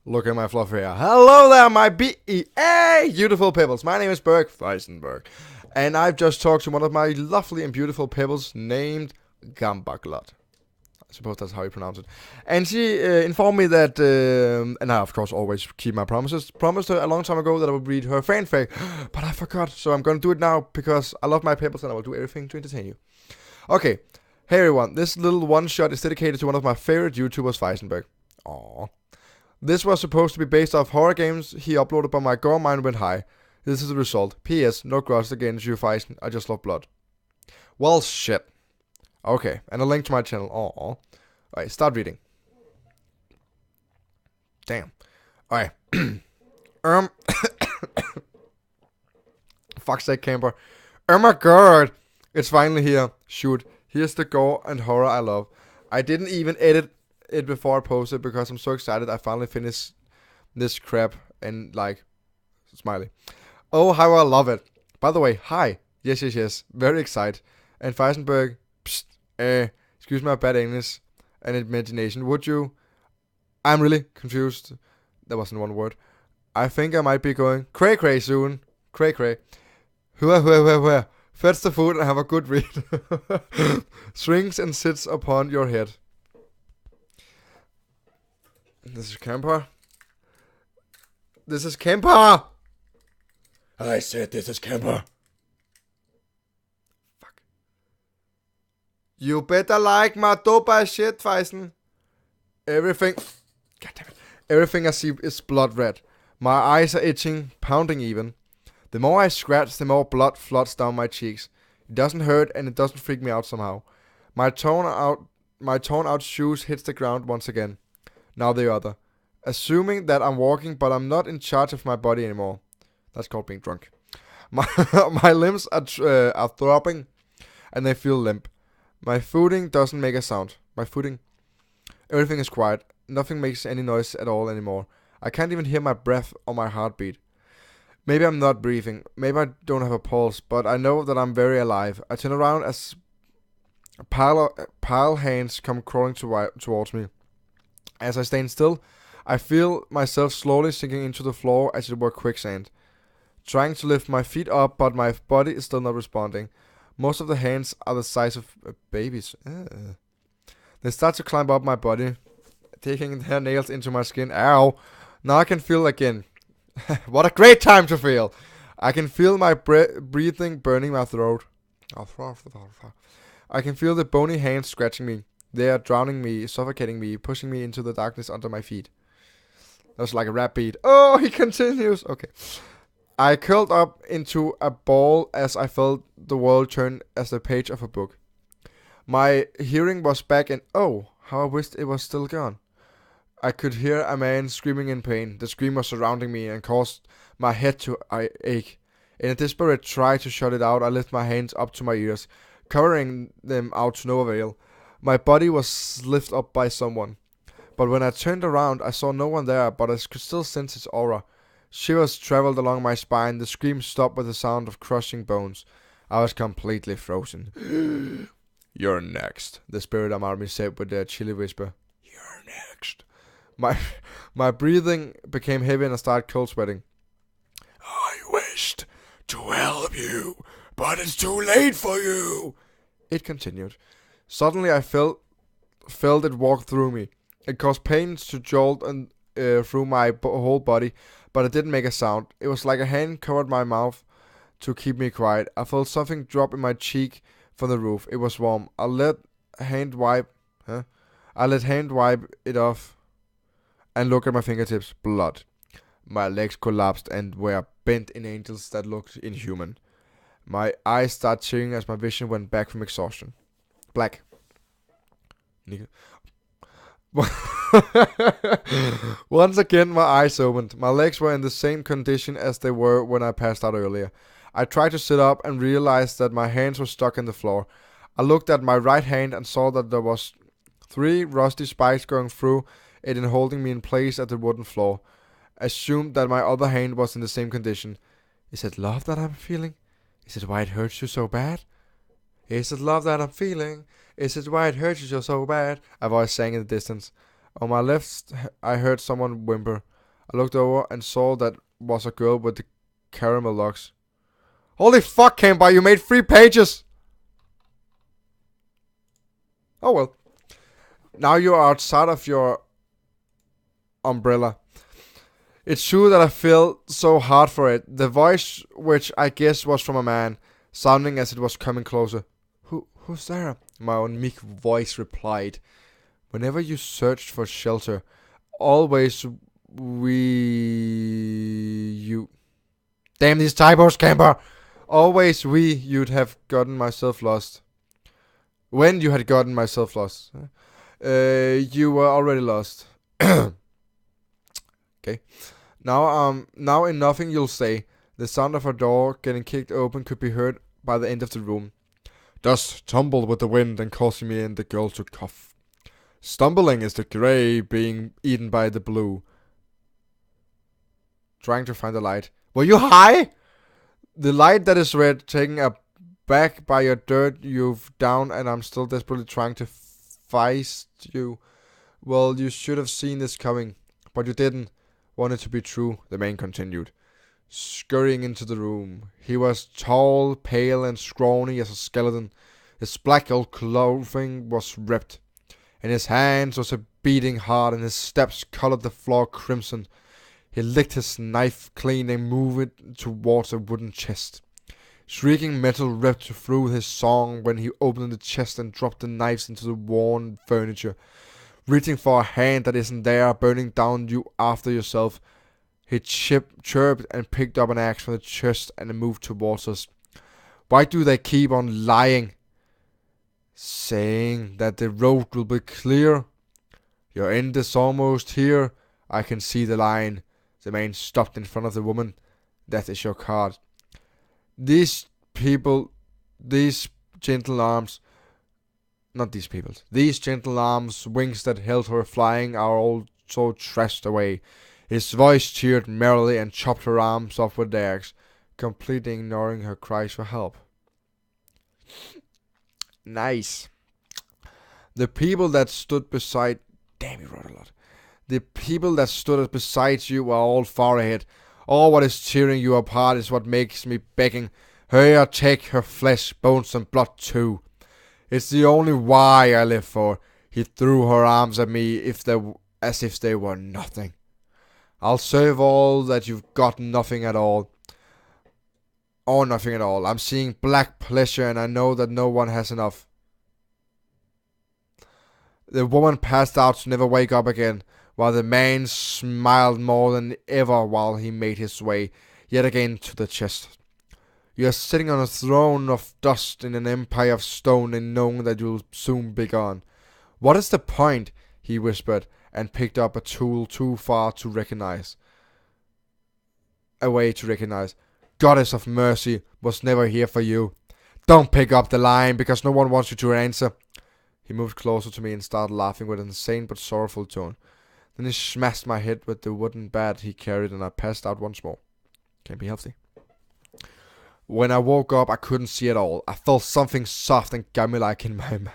Look at my fluffy hair. Hello there, my beautiful pebbles. My name is Fisenberg. And I've just talked to one of my lovely and beautiful pebbles named Kampar. I suppose that's how you pronounce it. And she informed me that, and I of course always keep my promises, promised her a long time ago that I would read her fanfic, but I forgot, so I'm gonna do it now because I love my pebbles and I will do everything to entertain you. Okay, hey everyone, this little one-shot is dedicated to one of my favorite YouTubers, Fisenberg. Aww. This was supposed to be based off horror games he uploaded, but my gore mind went high. This is the result. P.S. No grudge against you, Fisen. I just love blood. Well, shit. Okay, and a link to my channel. Aww. Alright, start reading. Damn. Alright. Fuck's sake, Kampar. Oh my god. It's finally here. Shoot. Here's the gore and horror I love. I didn't even edit it before I posted because I'm so excited I finally finished this crap and like smiley. Oh, how I love it. By the way, hi. Yes. Very excited. And Fisenberg, psst, excuse my bad English and imagination. Would you? I'm really confused. That wasn't one word. I think I might be going cray soon. Cray. Where? Fetch the food and have a good read. Shrinks and sits upon your head. This is Kampar. This is Kampar! I said this is Kampar. Fuck. You better like my dope ass shit, Fisen. Everything. God damn it. Everything I see is blood red. My eyes are itching, pounding even. The more I scratch, the more blood floods down my cheeks. It doesn't hurt and it doesn't freak me out somehow. My torn out shoes hits the ground once again. Now the other. Assuming that I'm walking, but I'm not in charge of my body anymore. That's called being drunk. My limbs are throbbing, and they feel limp. My footing doesn't make a sound. Everything is quiet. Nothing makes any noise at all anymore. I can't even hear my breath or my heartbeat. Maybe I'm not breathing. Maybe I don't have a pulse, but I know that I'm very alive. I turn around as pale hands come crawling towards me. As I stand still, I feel myself slowly sinking into the floor as it were quicksand. Trying to lift my feet up, but my body is still not responding. Most of the hands are the size of babies. They start to climb up my body, taking their nails into my skin. Ow! Now I can feel again. What a great time to feel! I can feel my breathing burning my throat. I can feel the bony hands scratching me. They are drowning me, suffocating me, pushing me into the darkness under my feet. That was like a rap beat. Oh, he continues. Okay. I curled up into a ball as I felt the world turn as the page of a book. My hearing was back and oh, how I wished it was still gone. I could hear a man screaming in pain. The scream was surrounding me and caused my head to ache. In a desperate try to shut it out, I lifted my hands up to my ears, covering them out to no avail. My body was lifted up by someone. But when I turned around, I saw no one there, but I could still sense its aura. Shivers traveled along my spine. The scream stopped with the sound of crushing bones. I was completely frozen. You're next, the spirit around me said with a chilly whisper. You're next. My breathing became heavy and I started cold sweating. I wished to help you, but it's too late for you. It continued. Suddenly I felt it walk through me. It caused pain to jolt and through my whole body, but it didn't make a sound. It was like a hand covered my mouth to keep me quiet. I felt something drop in my cheek from the roof. It was warm. I let hand wipe it off and look at my fingertips. Blood. My legs collapsed and were bent in angles that looked inhuman. My eyes started tearing as my vision went back from exhaustion. Black. Once again, my eyes opened. My legs were in the same condition as they were when I passed out earlier. I tried to sit up and realized that my hands were stuck in the floor. I looked at my right hand and saw that there was 3 rusty spikes going through it and holding me in place at the wooden floor. Assumed that my other hand was in the same condition. Is it love that I'm feeling? Is it why it hurts you so bad? Is it love that I'm feeling? Is it why it hurts you so bad? A voice sang in the distance. On my left, I heard someone whimper. I looked over and saw that was a girl with the caramel locks. Holy fuck, Kampar, you made 3 pages! Oh well. Now you are outside of your umbrella. It's true that I feel so hard for it. The voice, which I guess was from a man, sounding as it was coming closer. Who's there? My own meek voice replied. Whenever you searched for shelter, always you. Damn these typos, Kampar! Always you'd have gotten myself lost. When you had gotten myself lost. You were already lost. Okay. Now in nothing you'll say. The sound of a door getting kicked open could be heard by the end of the room. Dust tumbled with the wind and causing me and the girl to cough. Stumbling is the grey being eaten by the blue. Trying to find the light. Were you high? The light that is red, taken aback by your dirt you've down, and I'm still desperately trying to feist you. Well, you should have seen this coming, but you didn't want it to be true, the man continued, scurrying into the room. He was tall, pale, and scrawny as a skeleton. His black old clothing was ripped, and his hands was a beating heart, and his steps colored the floor crimson. He licked his knife clean and moved it towards a wooden chest. Shrieking metal ripped through his song when he opened the chest and dropped the knives into the worn furniture. Reaching for a hand that isn't there, burning down you after yourself. He chirped and picked up an axe from the chest and moved towards us. Why do they keep on lying? Saying that the road will be clear. Your end is almost here. I can see the line. The man stopped in front of the woman. That is your card. These gentle arms, wings that held her flying are all so trashed away. His voice cheered merrily and chopped her arms off with the axe, completely ignoring her cries for help. Nice. The people that stood beside... Damn, he wrote a lot. The people that stood beside you are all far ahead. All what is tearing you apart is what makes me begging. Here, take her flesh, bones, and blood too. It's the only why I live for. He threw her arms at me as if they were nothing. I'll serve all that you've got nothing at all. Or nothing at all. I'm seeing black pleasure and I know that no one has enough. The woman passed out to never wake up again, while the man smiled more than ever while he made his way yet again to the chest. You are sitting on a throne of dust in an empire of stone and knowing that you'll soon be gone. What is the point? He whispered and picked up a tool too far to recognize. A way to recognize. Goddess of mercy was never here for you. Don't pick up the line because no one wants you to answer. He moved closer to me and started laughing with an insane but sorrowful tone. Then he smashed my head with the wooden bat he carried and I passed out once more. Can't be healthy. When I woke up, I couldn't see at all. I felt something soft and gummy-like in my mouth.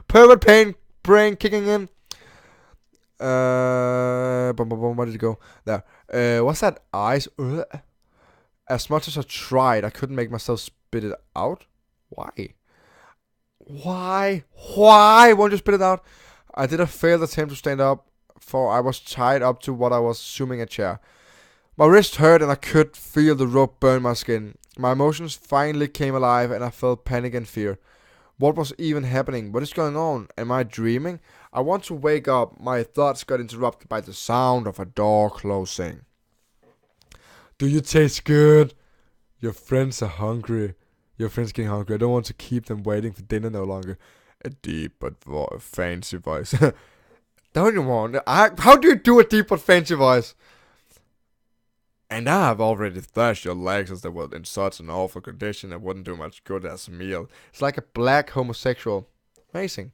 Pervert pain, brain kicking in. Where did it go? There. What's that? Eyes? As much as I tried, I couldn't make myself spit it out. Why? Why won't you spit it out? I did a failed attempt to stand up, for I was tied up to what I was assuming a chair. My wrist hurt and I could feel the rope burn my skin. My emotions finally came alive and I felt panic and fear. What was even happening? What is going on? Am I dreaming? I want to wake up. My thoughts got interrupted by the sound of a door closing. Do you taste good? Your friends are hungry. Your friends getting hungry. I don't want to keep them waiting for dinner no longer. A deep but fancy voice. Don't you want? How do you do a deep but fancy voice? And I have already thrashed your legs as they were in such an awful condition it wouldn't do much good as a meal. It's like a black homosexual. Amazing.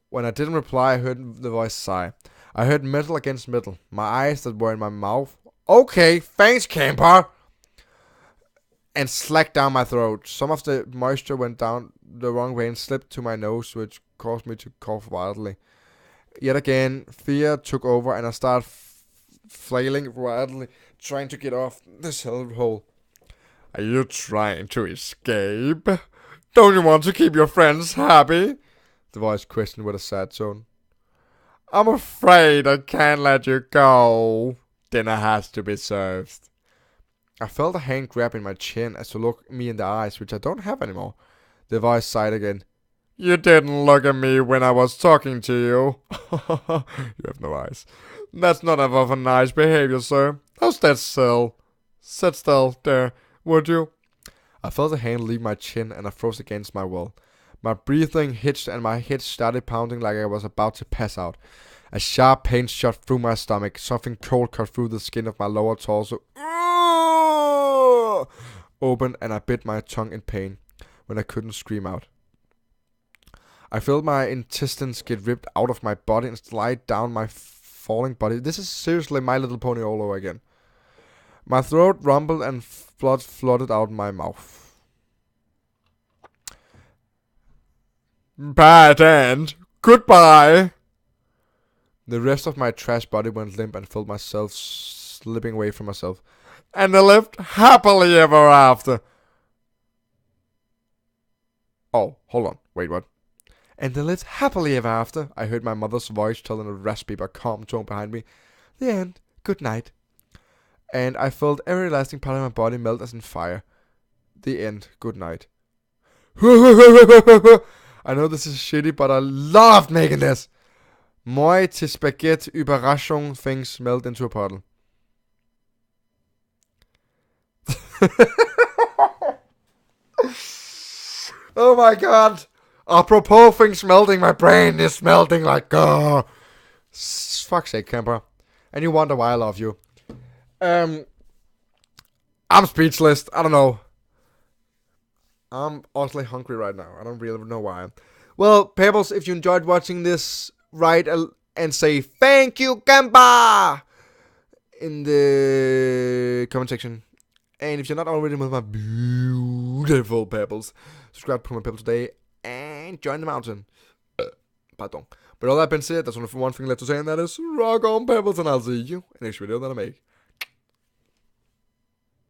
When I didn't reply, I heard the voice sigh. I heard metal against metal. My eyes that were in my mouth. Okay, thanks, Kampar. And slacked down my throat. Some of the moisture went down the wrong way and slipped to my nose, which caused me to cough wildly. Yet again, fear took over and I started flailing wildly, trying to get off this hellhole. Are you trying to escape? Don't you want to keep your friends happy? The voice questioned with a sad tone. I'm afraid I can't let you go. Dinner has to be served. I felt a hand grabbing my chin as to look me in the eyes, which I don't have anymore. The voice sighed again. You didn't look at me when I was talking to you. You have no eyes. That's not of a nice behavior, sir. How's that still? Sit still, there, would you? I felt a hand leave my chin and I froze against my will. My breathing hitched and my head started pounding like I was about to pass out. A sharp pain shot through my stomach. Something cold cut through the skin of my lower torso. Opened and I bit my tongue in pain when I couldn't scream out. I felt my intestines get ripped out of my body and slide down my falling body. This is seriously My Little Pony all over again. My throat rumbled and blood flooded out my mouth. Bad end. Goodbye. The rest of my trash body went limp and felt myself slipping away from myself. And they lived happily ever after. Oh, hold on. Wait, what? And they lived happily ever after. I heard my mother's voice tell in a raspy but calm tone behind me. The end. Good night. And I felt every lasting part of my body melt as in fire. The end. Good night. I know this is shitty, but I loved making this. Moi til spaghetti Überraschung things melt into a puddle. Oh my god. Apropos things melting, my brain is melting like fuck's sake, Kampar. And you wonder why I love you. I'm speechless. I don't know. I'm awfully hungry right now. I don't really know why. Well, Pebbles, if you enjoyed watching this, write and say thank you, Kampar, in the comment section. And if you're not already with my beautiful Pebbles, subscribe to my Pebbles today and join the mountain. Pardon. But all that being said, there's only one thing left to say, and that is rock on, Pebbles, and I'll see you in the next video that I make.